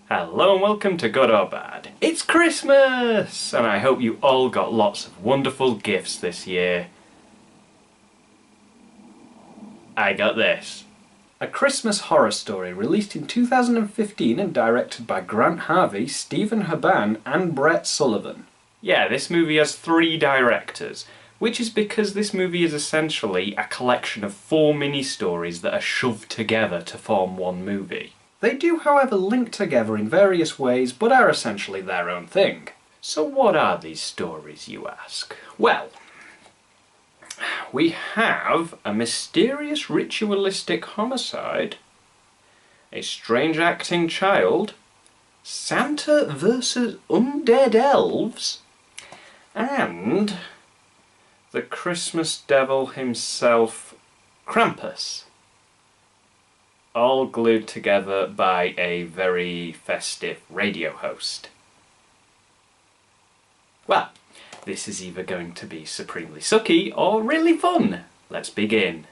Hello and welcome to Good or Bad. It's Christmas! And I hope you all got lots of wonderful gifts this year. I got this. A Christmas horror story released in 2015 and directed by Grant Harvey, Stephen Haban and Brett Sullivan. Yeah, this movie has 3 directors, which is because this movie is essentially a collection of 4 mini-stories that are shoved together to form one movie. They do, however, link together in various ways, but are essentially their own thing. So what are these stories, you ask? Well, we have a mysterious ritualistic homicide, a strange acting child, Santa versus undead elves, and the Christmas devil himself, Krampus. All glued together by a very festive radio host. Well, this is either going to be supremely sucky or really fun. Let's begin.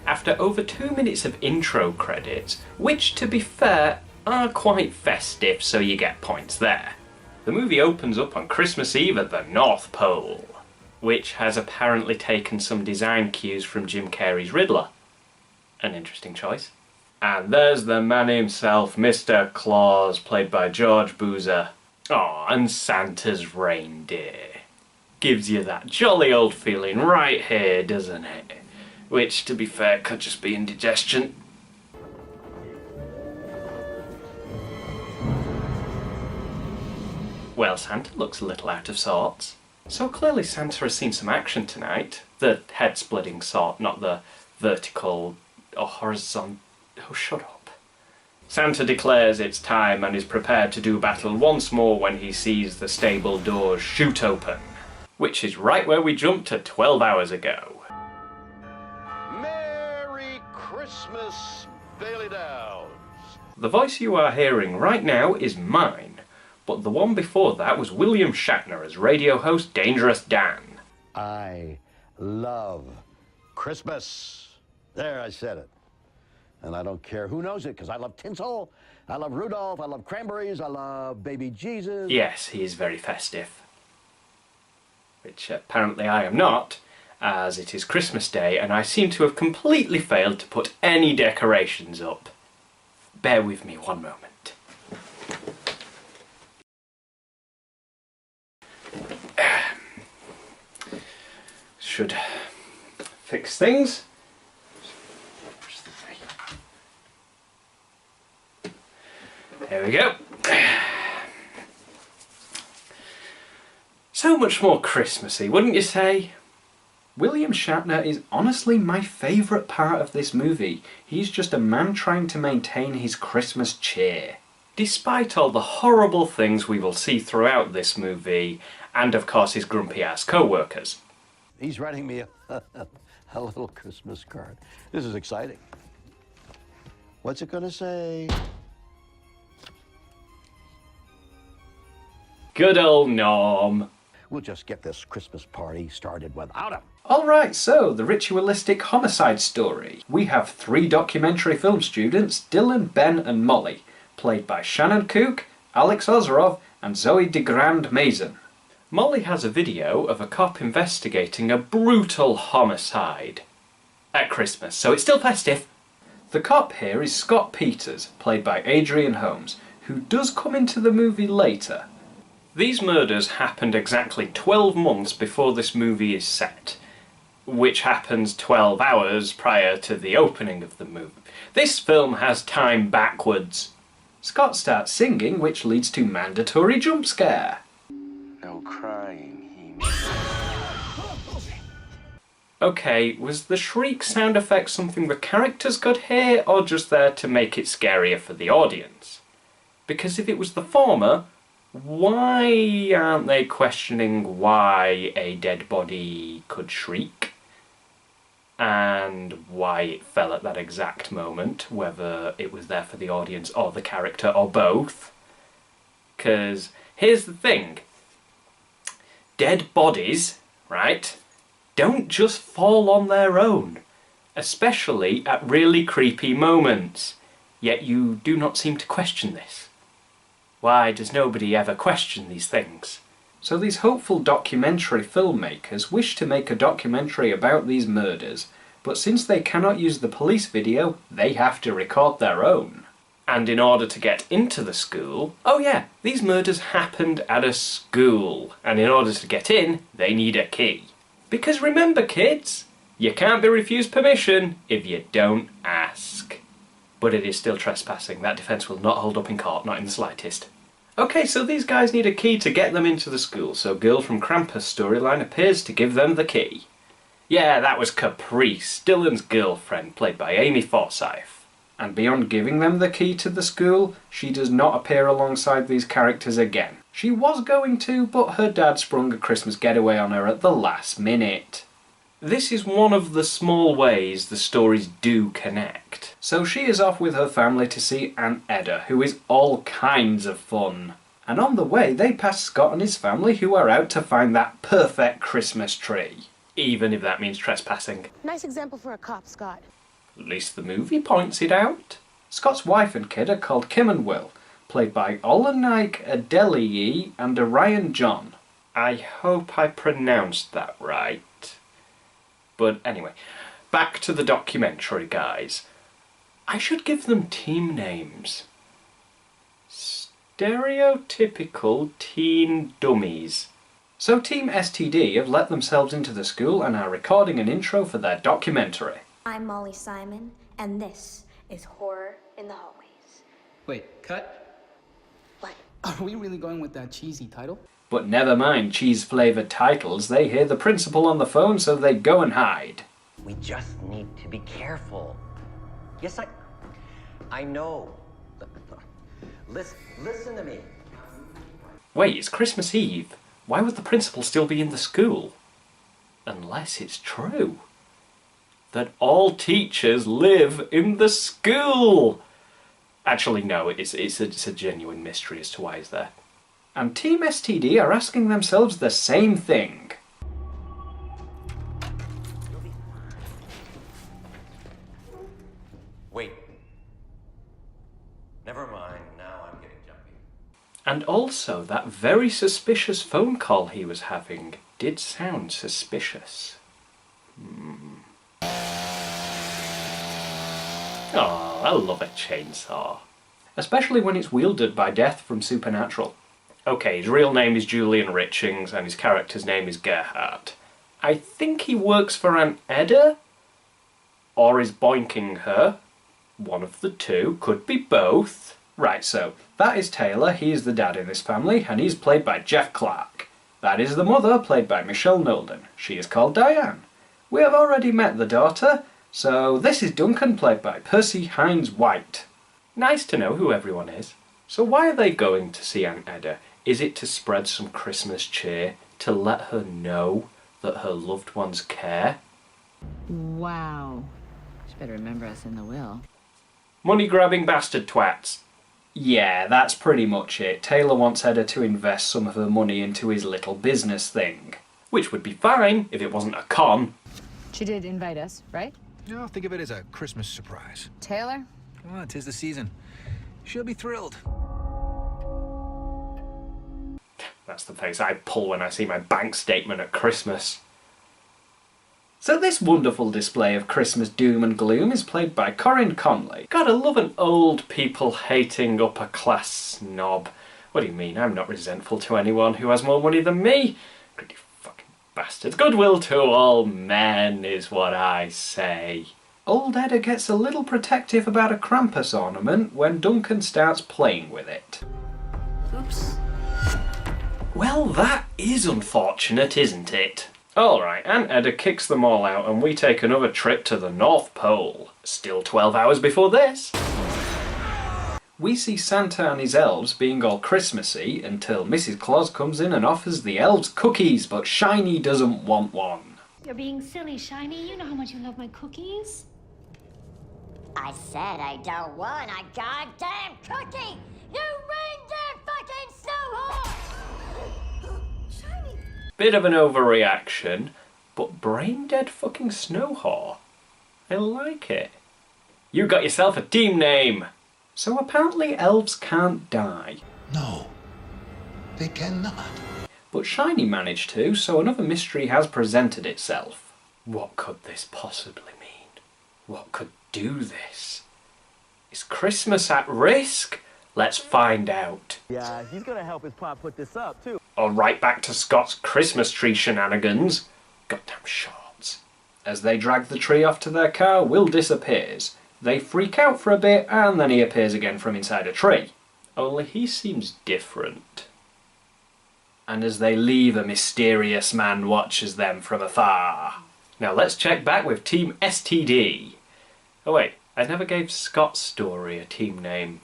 After over 2 minutes of intro credits, which to be fair are quite festive, so you get points there, the movie opens up on Christmas Eve at the North Pole, which has apparently taken some design cues from Jim Carrey's Riddler. An interesting choice. And there's the man himself, Mr. Claus, played by George Boozer. Aw, and Santa's reindeer. Gives you that jolly old feeling right here, doesn't it? Which, to be fair, could just be indigestion. Well, Santa looks a little out of sorts. So clearly Santa has seen some action tonight. The head-splitting sort, not the vertical or horizontal... Oh, shut up. Santa declares it's time and is prepared to do battle once more when he sees the stable doors shoot open. Which is right where we jumped to 12 hours ago. Christmas, Bailey Downs. The voice you are hearing right now is mine, but the one before that was William Shatner as radio host Dangerous Dan. I love Christmas. There, I said it. And I don't care who knows it, because I love tinsel, I love Rudolph, I love cranberries, I love baby Jesus. Yes, he is very festive. Which apparently I am not, as it is Christmas Day and I seem to have completely failed to put any decorations up. Bear with me one moment. Should fix things. There we go. So much more Christmassy, wouldn't you say? William Shatner is honestly my favourite part of this movie. He's just a man trying to maintain his Christmas cheer. Despite all the horrible things we will see throughout this movie, and of course his grumpy-ass co-workers. He's writing me a little Christmas card. This is exciting. What's it gonna say? Good old Norm. We'll just get this Christmas party started without him. Alright, so the ritualistic homicide story. We have 3 documentary film students, Dylan, Ben and Molly, played by Shannon Kook, Alex Ozerov and Zoe DeGrand Mason. Molly has a video of a cop investigating a brutal homicide at Christmas, so it's still festive. The cop here is Scott Peters, played by Adrian Holmes, who does come into the movie later. These murders happened exactly 12 months before this movie is set, which happens 12 hours prior to the opening of the movie. This film has time backwards. Scott starts singing, which leads to mandatory jump scare. No crying, Okay, was the shriek sound effect something the characters could hear, or just there to make it scarier for the audience? Because if it was the former, why aren't they questioning why a dead body could shriek? and why it fell at that exact moment, whether it was there for the audience or the character or both. Because here's the thing. Dead bodies, right, don't just fall on their own, especially at really creepy moments. Yet you do not seem to question this. Why does nobody ever question these things? So these hopeful documentary filmmakers wish to make a documentary about these murders, but since they cannot use the police video, they have to record their own. And in order to get into the school, oh yeah, these murders happened at a school, and in order to get in, they need a key. Because remember kids, you can't be refused permission if you don't ask. But it is still trespassing. That defence will not hold up in court, not in the slightest. Okay, so these guys need a key to get them into the school, so Girl from Krampus storyline appears to give them the key. Yeah, that was Caprice, Dylan's girlfriend, played by Amy Forsyth. And beyond giving them the key to the school, she does not appear alongside these characters again. She was going to, but her dad sprung a Christmas getaway on her at the last minute. This is one of the small ways the stories do connect. So she is off with her family to see Aunt Edda, who is all kinds of fun. And on the way they pass Scott and his family, who are out to find that perfect Christmas tree. Even if that means trespassing. Nice example for a cop, Scott. At least the movie points it out. Scott's wife and kid are called Kim and Will, played by Olenaik Adeleye and Orion John. I hope I pronounced that right. But anyway, back to the documentary, guys. I should give them team names. Stereotypical teen dummies. So Team STD have let themselves into the school and are recording an intro for their documentary. I'm Molly Simon, and this is Horror in the Hallways. Wait, cut? What? Are we really going with that cheesy title? But never mind cheese-flavoured titles, they hear the principal on the phone, so they go and hide. We just need to be careful. Yes, I know. Listen to me. Wait, it's Christmas Eve. Why would the principal still be in the school? Unless it's true that all teachers live in the school. Actually, no, it's a genuine mystery as to why he's there. And Team STD are asking themselves the same thing. Wait. Never mind, now I'm getting jumpy. And also, that very suspicious phone call he was having did sound suspicious. Oh, I love a chainsaw. Especially when it's wielded by Death from Supernatural. Okay, his real name is Julian Richings and his character's name is Gerhardt. I think he works for Aunt Edda? Or is boinking her? One of the two, could be both. Right, so, that is Taylor, he is the dad in this family, and he's played by Jeff Clark. That is the mother, played by Michelle Nolden. She is called Diane. We have already met the daughter, so this is Duncan, played by Percy Hines White. Nice to know who everyone is. So why are they going to see Aunt Edda? Is it to spread some Christmas cheer? To let her know that her loved ones care? Wow. She better remember us in the will. Money-grabbing bastard twats. Yeah, that's pretty much it. Taylor wants Edda to invest some of her money into his little business thing. Which would be fine if it wasn't a con. She did invite us, right? No, think of it as a Christmas surprise. Taylor? Well, 'tis the season. She'll be thrilled. That's the face I pull when I see my bank statement at Christmas. So this wonderful display of Christmas doom and gloom is played by Corinne Conley. Gotta love an old people hating upper class snob. What do you mean? I'm not resentful to anyone who has more money than me. Greedy fucking bastards. Goodwill to all men is what I say. Old Edda gets a little protective about a Krampus ornament when Duncan starts playing with it. Oops. Well, that is unfortunate, isn't it? Alright, Aunt Edda kicks them all out and we take another trip to the North Pole. Still 12 hours before this. We see Santa and his elves being all Christmassy until Mrs. Claus comes in and offers the elves cookies, but Shiny doesn't want one. You're being silly, Shiny. You know how much you love my cookies. I said I don't want a goddamn cookie! You reindeer fucking snow Shiny! Bit of an overreaction, but brain dead fucking snow whore. I like it. You got yourself a team name! So apparently elves can't die. No, they cannot. But Shiny managed to, so another mystery has presented itself. What could this possibly mean? What could do this? Is Christmas at risk? Let's find out. Yeah, he's gonna help his pop put this up, too. Or right back to Scott's Christmas tree shenanigans. Goddamn shorts. As they drag the tree off to their car, Will disappears. They freak out for a bit, and then he appears again from inside a tree. Only he seems different. And as they leave, a mysterious man watches them from afar. Now let's check back with Team STD. Oh wait, I never gave Scott's story a team name.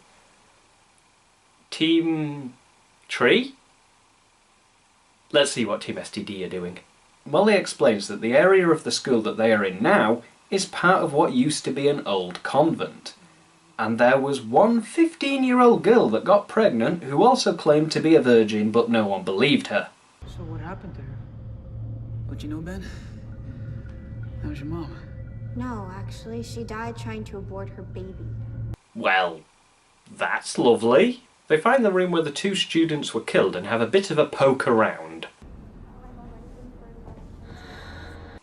Team Tree? Let's see what Team STD are doing. Molly explains that the area of the school that they are in now is part of what used to be an old convent. And there was one 15-year-old girl that got pregnant who also claimed to be a virgin, but no one believed her. So what happened to her? What you know, Ben? How's your mom? No, actually, she died trying to abort her baby. Well, that's lovely. They find the room where the two students were killed and have a bit of a poke around.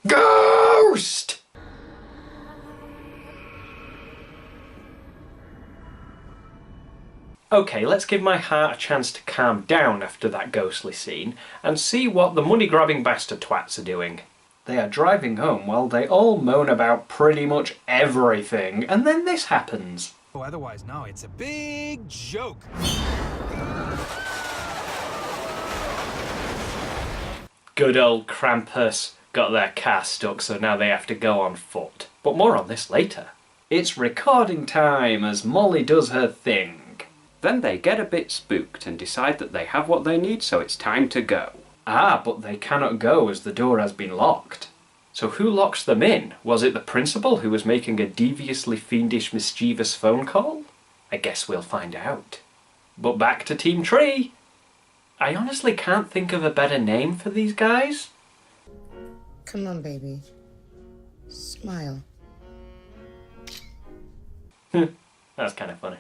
Ghost! Okay, let's give my heart a chance to calm down after that ghostly scene and see what the money-grabbing bastard twats are doing. They are driving home while they all moan about pretty much everything, and then this happens. Oh, otherwise, no, it's a big joke. Good old Krampus got their car stuck, so now they have to go on foot. But more on this later. It's recording time as Molly does her thing. Then they get a bit spooked and decide that they have what they need, so it's time to go. Ah, but they cannot go as the door has been locked. So who locks them in? Was it the principal who was making a deviously fiendish, mischievous phone call? I guess we'll find out. But back to Team Tree. I honestly can't think of a better name for these guys. Come on, baby. Smile. That's kind of funny.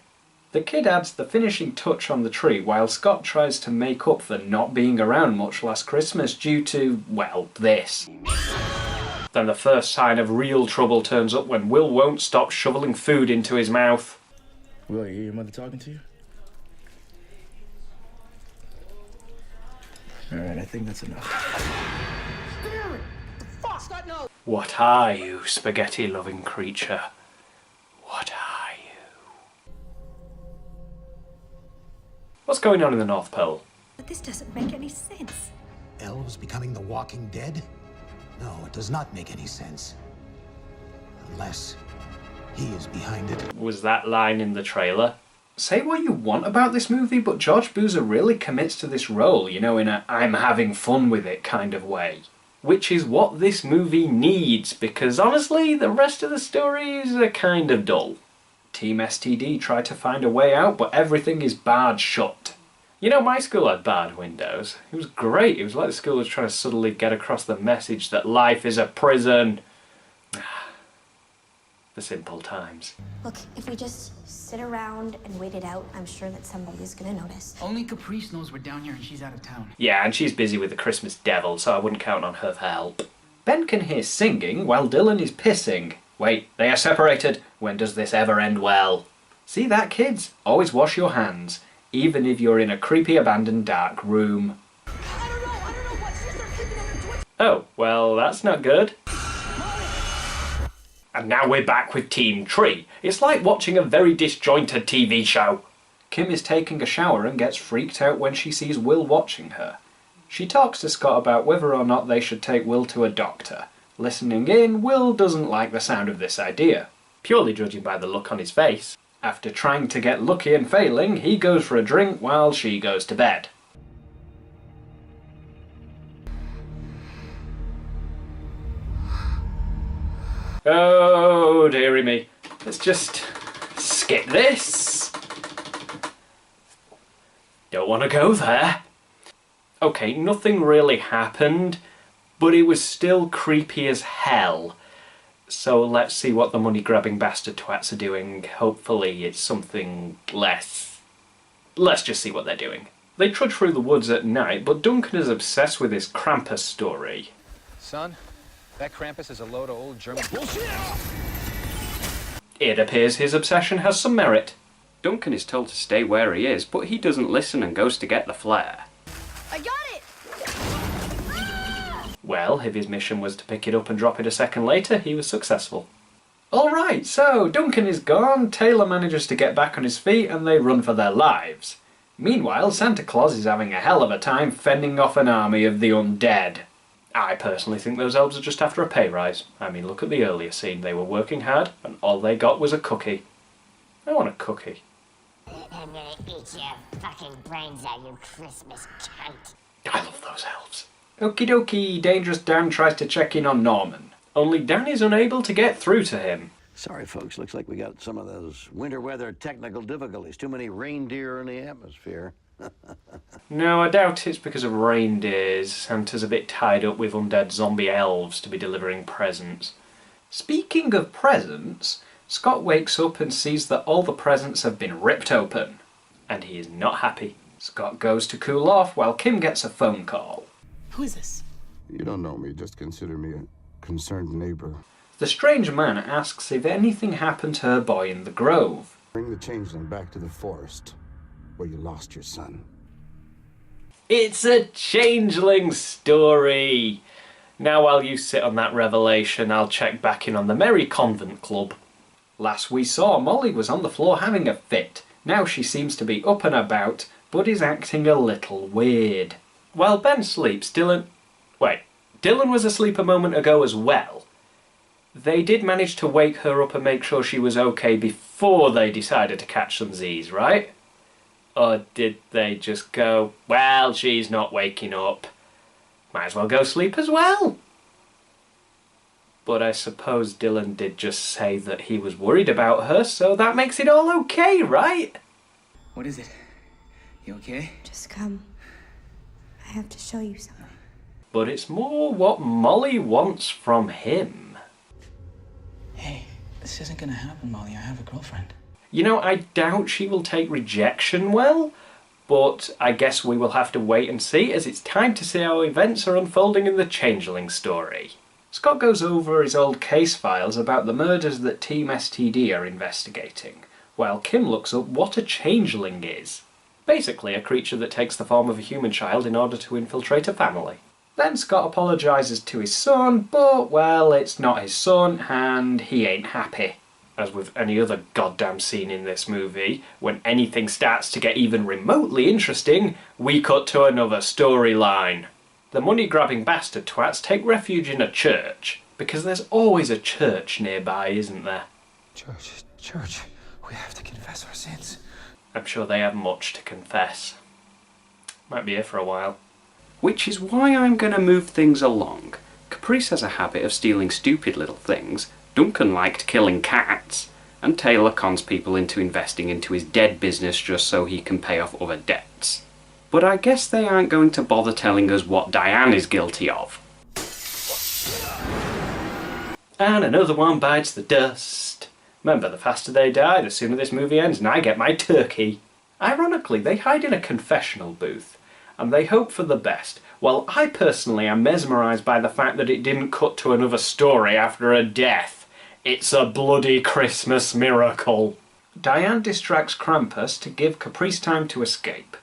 The kid adds the finishing touch on the tree while Scott tries to make up for not being around much last Christmas due to, well, this. Then the first sign of real trouble turns up when Will won't stop shoveling food into his mouth. Will, you hear your mother talking to you? Alright, I think that's enough. What are you, spaghetti-loving creature? What are you? What's going on in the North Pole? But this doesn't make any sense. Elves becoming the walking dead? No, it does not make any sense. Unless he is behind it. Was that line in the trailer? Say what you want about this movie, but George Boozer really commits to this role, you know, in a I'm having fun with it kind of way. Which is what this movie needs, because honestly, the rest of the stories are kind of dull. Team STD try to find a way out, but everything is barred shut. You know, my school had barred windows. It was great. It was like the school was trying to subtly get across the message that life is a prison. The simple times. Look, if we just sit around and wait it out, I'm sure that somebody's gonna notice. Only Caprice knows we're down here and she's out of town. Yeah, and she's busy with the Christmas devil, so I wouldn't count on her for help. Ben can hear singing while Dylan is pissing. Wait, they are separated. When does this ever end well? See that, kids? Always wash your hands, even if you're in a creepy, abandoned, dark room. I don't know what she started sleeping on her Twitter. Oh, well, that's not good. And now we're back with Team Tree. It's like watching a very disjointed TV show. Kim is taking a shower and gets freaked out when she sees Will watching her. She talks to Scott about whether or not they should take Will to a doctor. Listening in, Will doesn't like the sound of this idea, purely judging by the look on his face. After trying to get lucky and failing, he goes for a drink while she goes to bed. Oh, dearie me. Let's just skip this. Don't want to go there. Okay, nothing really happened, but it was still creepy as hell. So let's see what the money-grabbing bastard twats are doing. Hopefully it's something less. Let's just see what they're doing. They trudge through the woods at night, but Duncan is obsessed with his Krampus story. Son, that Krampus is a load of old German bullshit. It appears his obsession has some merit. Duncan is told to stay where he is, but he doesn't listen and goes to get the flare. I got it! Well, if his mission was to pick it up and drop it a second later, he was successful. Alright, so Duncan is gone, Taylor manages to get back on his feet, and they run for their lives. Meanwhile, Santa Claus is having a hell of a time fending off an army of the undead. I personally think those elves are just after a pay rise. I mean, look at the earlier scene. They were working hard, and all they got was a cookie. I want a cookie. I'm gonna eat your fucking brains out, you Christmas cunt. I love those elves. Okie dokie, Dangerous Dan tries to check in on Norman. Only Dan is unable to get through to him. Sorry, folks. Looks like we got some of those winter weather technical difficulties. Too many reindeer in the atmosphere. No, I doubt it's because of reindeers. Santa's a bit tied up with undead zombie elves to be delivering presents. Speaking of presents, Scott wakes up and sees that all the presents have been ripped open. And he is not happy. Scott goes to cool off while Kim gets a phone call. Who is this? You don't know me, just consider me a concerned neighbor. The strange man asks if anything happened to her boy in the grove. Bring the changeling back to the forest, where you lost your son. It's a changeling story! Now while you sit on that revelation, I'll check back in on the Merry Convent Club. Last we saw, Molly was on the floor having a fit. Now she seems to be up and about, but is acting a little weird. While Ben sleeps, Dylan was asleep a moment ago as well. They did manage to wake her up and make sure she was okay before they decided to catch some Z's, right? Or did they just go, well, she's not waking up, might as well go sleep as well? But I suppose Dylan did just say that he was worried about her, so that makes it all okay, right? What is it? You okay? Just come. I have to show you something. But it's more what Molly wants from him. Hey, this isn't gonna happen, Molly. I have a girlfriend. You know, I doubt she will take rejection well, but I guess we will have to wait and see, as it's time to see how events are unfolding in the Changeling story. Scott goes over his old case files about the murders that Team STD are investigating, while Kim looks up what a changeling is. Basically, a creature that takes the form of a human child in order to infiltrate a family. Then Scott apologises to his son, but, well, it's not his son, and he ain't happy. As with any other goddamn scene in this movie, when anything starts to get even remotely interesting, we cut to another storyline. The money-grabbing bastard twats take refuge in a church, because there's always a church nearby, isn't there? Church, we have to confess our sins. I'm sure they have much to confess. Might be here for a while. Which is why I'm going to move things along. Caprice has a habit of stealing stupid little things, Duncan liked killing cats, and Taylor cons people into investing into his dead business just so he can pay off other debts. But I guess they aren't going to bother telling us what Diane is guilty of. And another one bites the dust. Remember, the faster they die, the sooner this movie ends and I get my turkey. Ironically, they hide in a confessional booth, and they hope for the best, while I personally am mesmerised by the fact that it didn't cut to another story after a death. It's a bloody Christmas miracle. Diane distracts Krampus to give Caprice time to escape,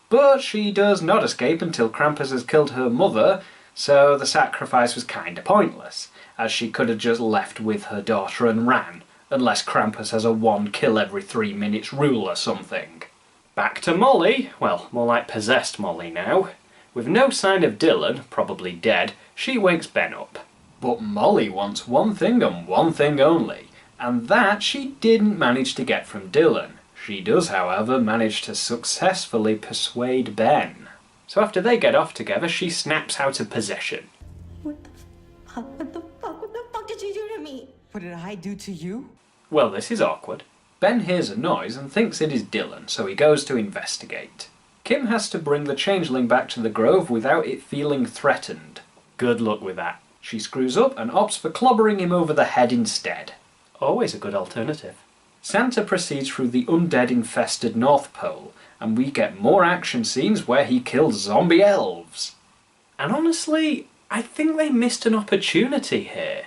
but she does not escape until Krampus has killed her mother, so the sacrifice was kinda pointless, as she could have just left with her daughter and ran, unless Krampus has a 1 kill every 3 minutes rule or something. Back to Molly, well, more like possessed Molly now. With no sign of Dylan, probably dead, she wakes Ben up. But Molly wants one thing and one thing only, and that she didn't manage to get from Dylan. She does, however, manage to successfully persuade Ben. So after they get off together, she snaps out of possession. What the fuck did you do to me? What did I do to you? Well, this is awkward. Ben hears a noise and thinks it is Dylan, so he goes to investigate. Kim has to bring the changeling back to the grove without it feeling threatened. Good luck with that. She screws up and opts for clobbering him over the head instead. Always a good alternative. Santa proceeds through the undead-infested North Pole, and we get more action scenes where he kills zombie elves. And honestly, I think they missed an opportunity here.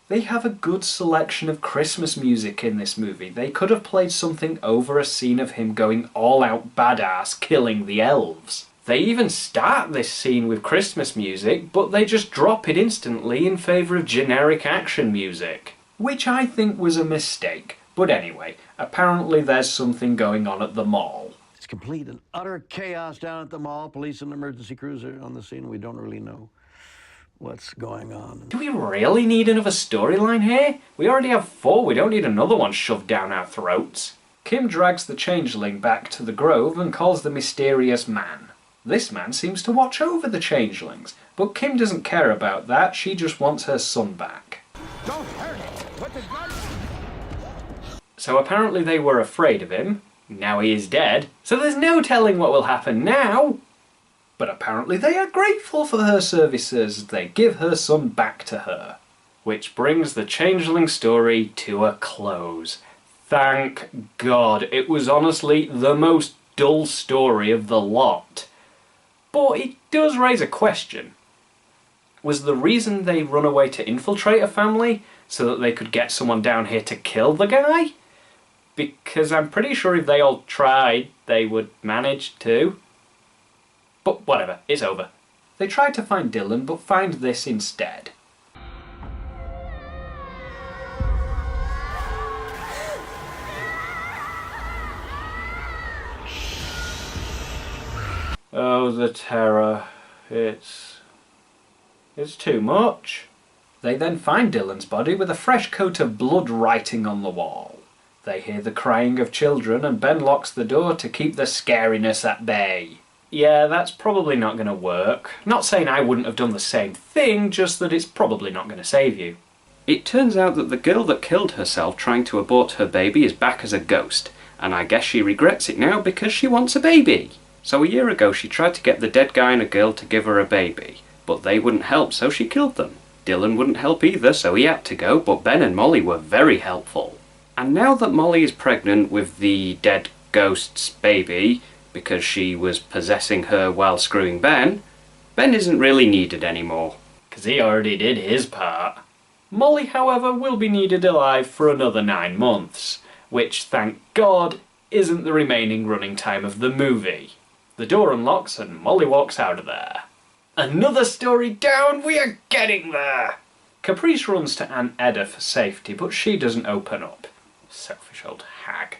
They have a good selection of Christmas music in this movie. They could have played something over a scene of him going all-out badass killing the elves. They even start this scene with Christmas music, but they just drop it instantly in favour of generic action music. Which I think was a mistake. But anyway, apparently there's something going on at the mall. It's complete and utter chaos down at the mall. Police and emergency crews are on the scene. We don't really know what's going on. Do we really need another storyline here? We already have 4, we don't need another one shoved down our throats. Kim drags the changeling back to the grove and calls the mysterious man. This man seems to watch over the changelings, but Kim doesn't care about that, she just wants her son back. Don't hurt it! Put the gun... So apparently they were afraid of him, now he is dead, so there's no telling what will happen now. But apparently they are grateful for her services, they give her son back to her. Which brings the changeling story to a close. Thank God, it was honestly the most dull story of the lot. But it does raise a question. Was the reason they run away to infiltrate a family so that they could get someone down here to kill the guy? Because I'm pretty sure if they all tried, they would manage to. But whatever, it's over. They tried to find Dylan, but find this instead. Oh, the terror. It's too much. They then find Dylan's body with a fresh coat of blood writing on the wall. They hear the crying of children and Ben locks the door to keep the scariness at bay. Yeah, that's probably not going to work. Not saying I wouldn't have done the same thing, just that it's probably not going to save you. It turns out that the girl that killed herself trying to abort her baby is back as a ghost, and I guess she regrets it now because she wants a baby. So a year ago she tried to get the dead guy and a girl to give her a baby, but they wouldn't help, so she killed them. Dylan wouldn't help either, so he had to go, but Ben and Molly were very helpful. And now that Molly is pregnant with the dead ghost's baby, because she was possessing her while screwing Ben, Ben isn't really needed anymore, because he already did his part. Molly, however, will be needed alive for another 9 months, which, thank God, isn't the remaining running time of the movie. The door unlocks and Molly walks out of there. Another story down, we are getting there! Caprice runs to Aunt Edda for safety, but she doesn't open up. Selfish old hag.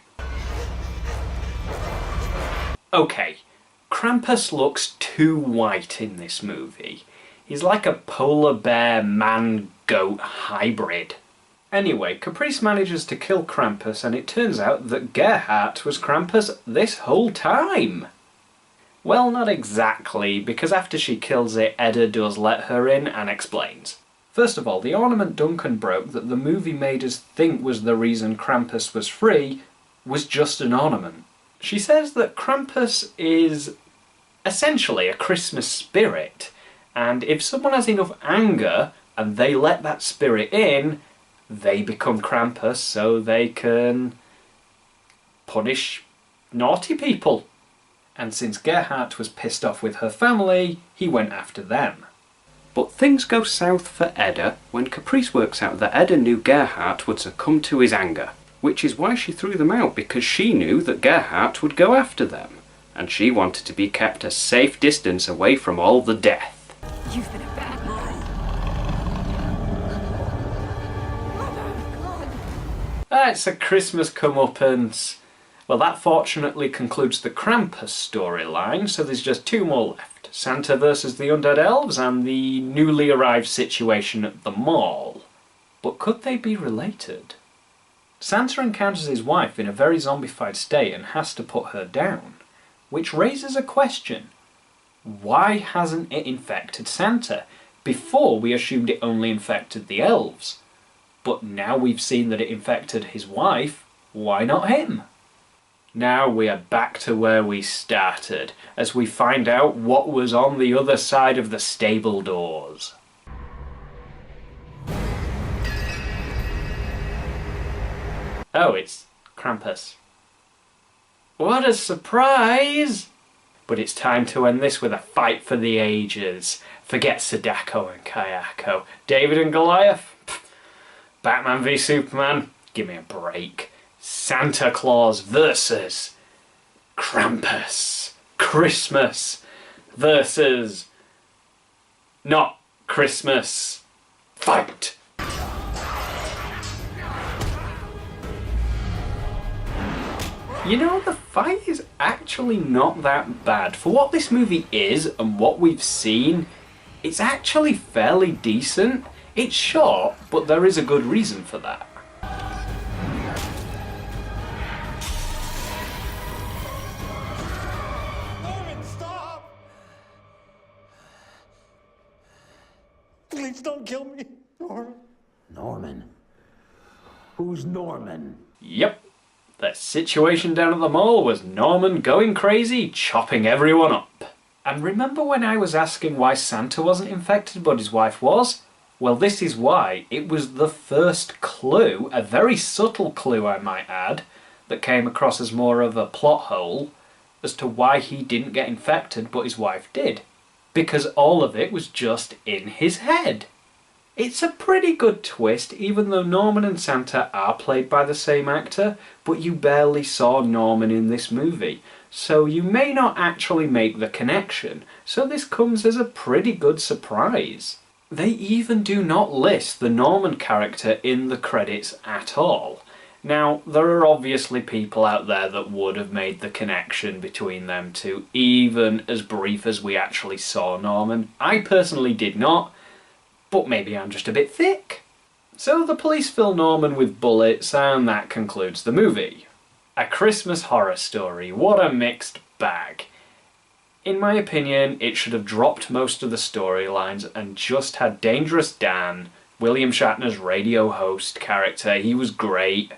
Okay, Krampus looks too white in this movie. He's like a polar bear man-goat hybrid. Anyway, Caprice manages to kill Krampus and it turns out that Gerhardt was Krampus this whole time. Well, not exactly, because after she kills it, Edda does let her in and explains. First of all, the ornament Duncan broke that the movie made us think was the reason Krampus was free was just an ornament. She says that Krampus is essentially a Christmas spirit, and if someone has enough anger and they let that spirit in, they become Krampus so they can punish naughty people. And since Gerhardt was pissed off with her family, he went after them. But things go south for Edda when Caprice works out that Edda knew Gerhardt would succumb to his anger, which is why she threw them out, because she knew that Gerhardt would go after them, and she wanted to be kept a safe distance away from all the death. You've been a bad boy. It's a Christmas comeuppance. Well, that fortunately concludes the Krampus storyline, so there's just 2 more left. Santa versus the Undead Elves and the newly arrived situation at the mall. But could they be related? Santa encounters his wife in a very zombified state and has to put her down, which raises a question. Why hasn't it infected Santa? Before we assumed it only infected the elves. But now we've seen that it infected his wife, why not him? Now we are back to where we started, as we find out what was on the other side of the stable doors. Oh, it's Krampus. What a surprise! But it's time to end this with a fight for the ages. Forget Sadako and Kayako. David and Goliath? Pfft. Batman v Superman? Give me a break. Santa Claus versus Krampus. Christmas versus not Christmas. Fight! You know, the fight is actually not that bad. For what this movie is and what we've seen, it's actually fairly decent. It's short, but there is a good reason for that. Norman, stop! Please don't kill me, Norman. Norman? Who's Norman? Yep. The situation down at the mall was Norman going crazy, chopping everyone up. And remember when I was asking why Santa wasn't infected but his wife was? Well, this is why. It was the first clue, a very subtle clue I might add, that came across as more of a plot hole as to why he didn't get infected but his wife did. Because all of it was just in his head. It's a pretty good twist, even though Norman and Santa are played by the same actor, but you barely saw Norman in this movie, so you may not actually make the connection, so this comes as a pretty good surprise. They even do not list the Norman character in the credits at all. Now, there are obviously people out there that would have made the connection between them two, even as brief as we actually saw Norman. I personally did not. But maybe I'm just a bit thick. So the police fill Norman with bullets and that concludes the movie. A Christmas horror story, what a mixed bag. In my opinion, it should have dropped most of the storylines and just had Dangerous Dan, William Shatner's radio host character. He was great.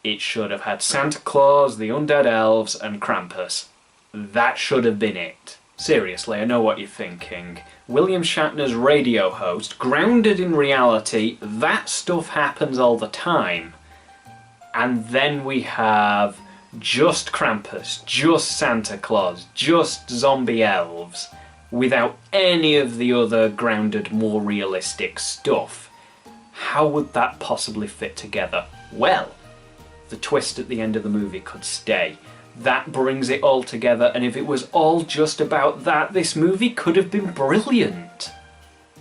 It should have had Santa Claus, the Undead Elves and Krampus. That should have been it. Seriously, I know what you're thinking. William Shatner's radio host, grounded in reality, that stuff happens all the time. And then we have just Krampus, just Santa Claus, just zombie elves, without any of the other grounded, more realistic stuff. How would that possibly fit together? Well, the twist at the end of the movie could stay. That brings it all together, and if it was all just about that, this movie could have been brilliant.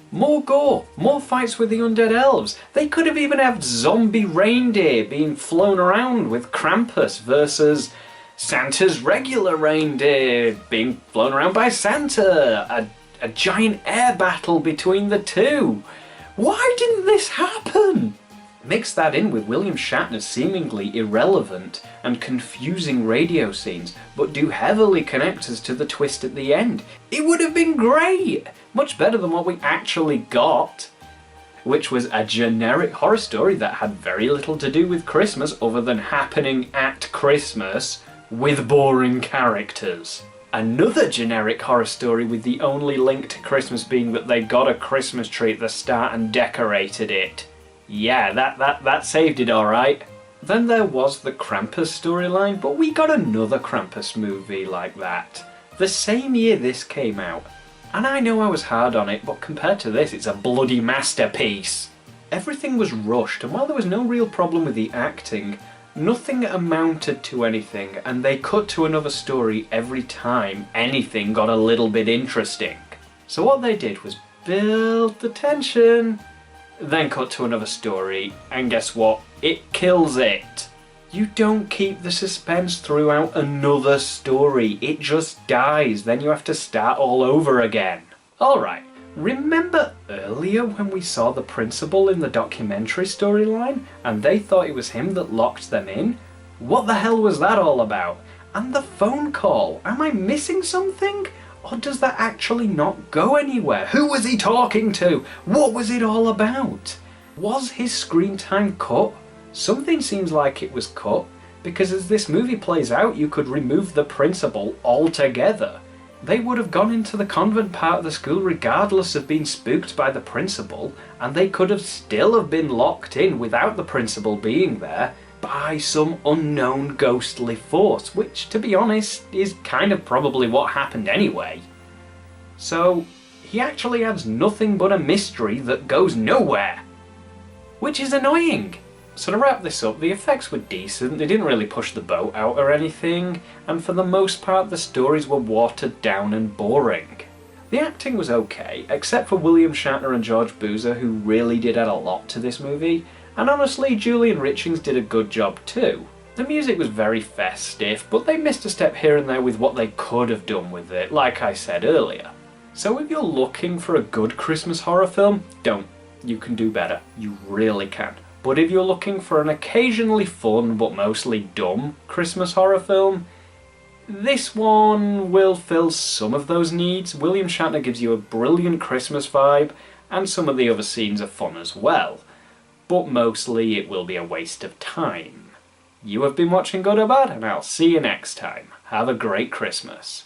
More gore, more fights with the undead elves. They could have even had zombie reindeer being flown around with Krampus versus Santa's regular reindeer being flown around by Santa. A giant air battle between the two. Why didn't this happen? Mix that in with William Shatner's seemingly irrelevant and confusing radio scenes, but do heavily connect us to the twist at the end. It would have been great! Much better than what we actually got, which was a generic horror story that had very little to do with Christmas other than happening at Christmas with boring characters. Another generic horror story with the only link to Christmas being that they got a Christmas tree at the start and decorated it. Yeah, that saved it alright. Then there was the Krampus storyline, but we got another Krampus movie like that. The same year this came out. And I know I was hard on it, but compared to this, it's a bloody masterpiece. Everything was rushed, and while there was no real problem with the acting, nothing amounted to anything, and they cut to another story every time anything got a little bit interesting. So what they did was build the tension, then cut to another story, and guess what? It kills it. You don't keep the suspense throughout another story. It just dies, then you have to start all over again. Alright, remember earlier when we saw the principal in the documentary storyline, and they thought it was him that locked them in? What the hell was that all about? And the phone call, am I missing something? Or does that actually not go anywhere? Who was he talking to? What was it all about? Was his screen time cut? Something seems like it was cut, because as this movie plays out, you could remove the principal altogether. They would have gone into the convent part of the school regardless of being spooked by the principal, and they could have still have been locked in without the principal being there by some unknown ghostly force, which, to be honest, is kind of probably what happened anyway. So, he actually adds nothing but a mystery that goes nowhere, which is annoying. So to wrap this up, the effects were decent, they didn't really push the boat out or anything, and for the most part the stories were watered down and boring. The acting was okay, except for William Shatner and George Boozer, who really did add a lot to this movie, and honestly Julian Richings did a good job too. The music was very festive, but they missed a step here and there with what they could have done with it, like I said earlier. So if you're looking for a good Christmas horror film, don't. You can do better. You really can. But if you're looking for an occasionally fun but mostly dumb Christmas horror film, this one will fill some of those needs. William Shatner gives you a brilliant Christmas vibe, and some of the other scenes are fun as well. But mostly it will be a waste of time. You have been watching Good or Bad, and I'll see you next time. Have a great Christmas.